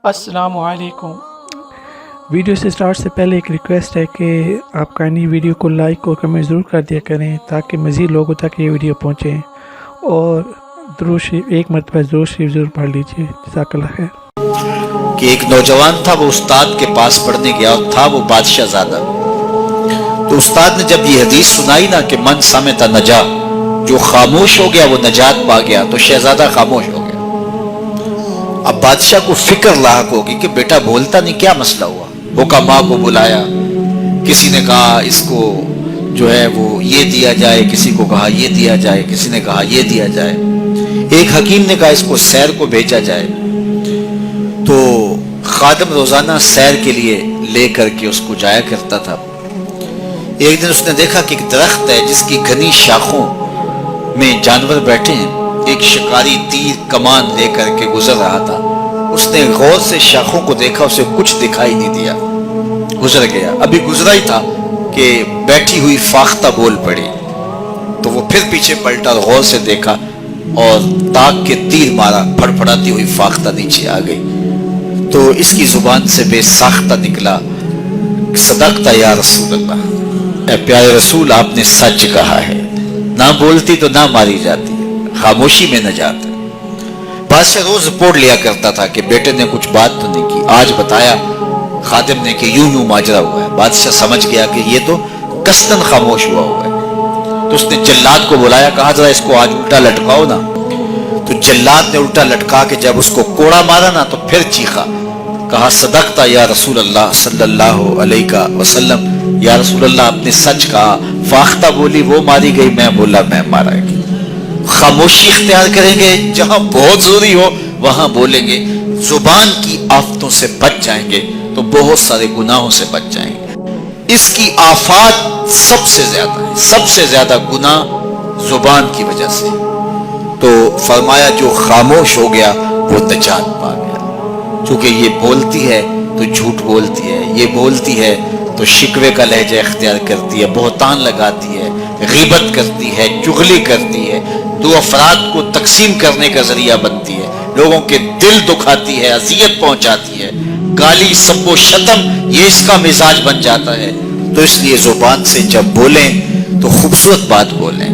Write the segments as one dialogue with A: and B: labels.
A: السلام علیکم۔ ویڈیو سے سٹارٹ سے پہلے ایک ریکویسٹ ہے کہ آپ کائنڈلی ویڈیو کو لائک اور کمنٹ ضرور کر دیا کریں تاکہ مزید لوگوں تک یہ ویڈیو پہنچے، اور درود شریف ایک مرتبہ درود شریف ضرور پڑھ لیجئے۔ جزاک اللہ خیر۔
B: کہ ایک نوجوان تھا، وہ استاد کے پاس پڑھنے گیا اور تھا وہ بادشاہ زادہ۔ تو استاد نے جب یہ حدیث سنائی نا کہ من سمت نجا، جو خاموش ہو گیا وہ نجات پا گیا، تو شہزادہ خاموش ہو گیا۔ اب بادشاہ کو فکر لاحق ہوگی کہ بیٹا بولتا نہیں، کیا مسئلہ ہوا؟ حکماء کو بلایا، کسی نے کہا اس کو جو ہے وہ یہ دیا جائے، کسی کو کہا یہ دیا جائے، کسی نے کہا یہ دیا جائے، ایک حکیم نے کہا اس کو سیر کو بھیجا جائے۔ تو خادم روزانہ سیر کے لیے لے کر کے اس کو جایا کرتا تھا۔ ایک دن اس نے دیکھا کہ ایک درخت ہے جس کی گھنی شاخوں میں جانور بیٹھے ہیں، ایک شکاری تیر کمان لے کر کے گزر رہا تھا۔ اس نے غور سے شاخوں کو دیکھا، اسے کچھ دکھائی نہیں دیا، گزر گیا۔ ابھی گزرا ہی تھا کہ بیٹھی ہوئی فاختہ بول پڑی، تو وہ پھر پیچھے پلٹا اور غور سے دیکھا اور تاک کے تیر مارا، پھڑ پھڑاتی ہوئی فاختہ نیچے آ گئی۔ تو اس کی زبان سے بے ساختہ نکلا، صدقت یا رسول اللہ، اے پیارے رسول آپ نے سچ کہا ہے، نہ بولتی تو نہ ماری جاتی، خاموشی میں نجات ہے۔ بادشاہ روز رپورٹ لیا کرتا تھا کہ بیٹے نے کچھ بات تو نہیں کی۔ آج بتایا خادم نے کہ یوں یوں ماجرا ہوا ہے۔ بادشاہ سمجھ گیا کہ یہ تو قصداً خاموش ہوا ہے، تو اس نے جلاد کو بلایا، کہا ذرا اس کو آج الٹا لٹکاؤ نا۔ تو جلاد نے الٹا لٹکا کے جب اس کو کوڑا مارا نا تو پھر چیخا، کہا صدقت یا رسول اللہ صلی اللہ علیہ وسلم، یا رسول اللہ آپ نے سچ کہا، فاختہ بولی وہ ماری گئی، میں بولا میں مارا گئی۔ خاموشی اختیار کریں گے، جہاں بہت ضروری ہو وہاں بولیں گے، زبان کی آفتوں سے بچ جائیں گے تو بہت سارے گناہوں سے بچ جائیں گے۔ اس کی آفات سب سے زیادہ ہے، سب سے زیادہ گناہ زبان کی وجہ سے۔ تو فرمایا جو خاموش ہو گیا وہ نجات پا گیا، چونکہ یہ بولتی ہے تو جھوٹ بولتی ہے، یہ بولتی ہے تو شکوے کا لہجہ اختیار کرتی ہے، بہتان لگاتی ہے، غیبت کرتی ہے، چغلی کرتی ہے، دو افراد کو تقسیم کرنے کا ذریعہ بنتی ہے، لوگوں کے دل دکھاتی ہے، اذیت پہنچاتی ہے، گالی سب و شتم یہ اس کا مزاج بن جاتا ہے۔ تو اس لیے زبان سے جب بولیں تو خوبصورت بات بولیں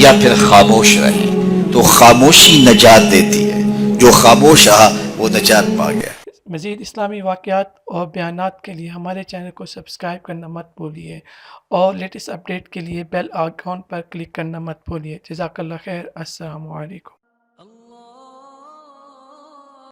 B: یا پھر خاموش رہیں، تو خاموشی نجات دیتی ہے، جو خاموش رہا وہ نجات پا گیا۔
A: مزید اسلامی واقعات اور بیانات کے لیے ہمارے چینل کو سبسکرائب کرنا مت بھولیے، اور لیٹسٹ اپڈیٹ کے لیے بیل آئیکن پر کلک کرنا مت بھولیے۔ جزاک اللہ خیر۔ السلام علیکم۔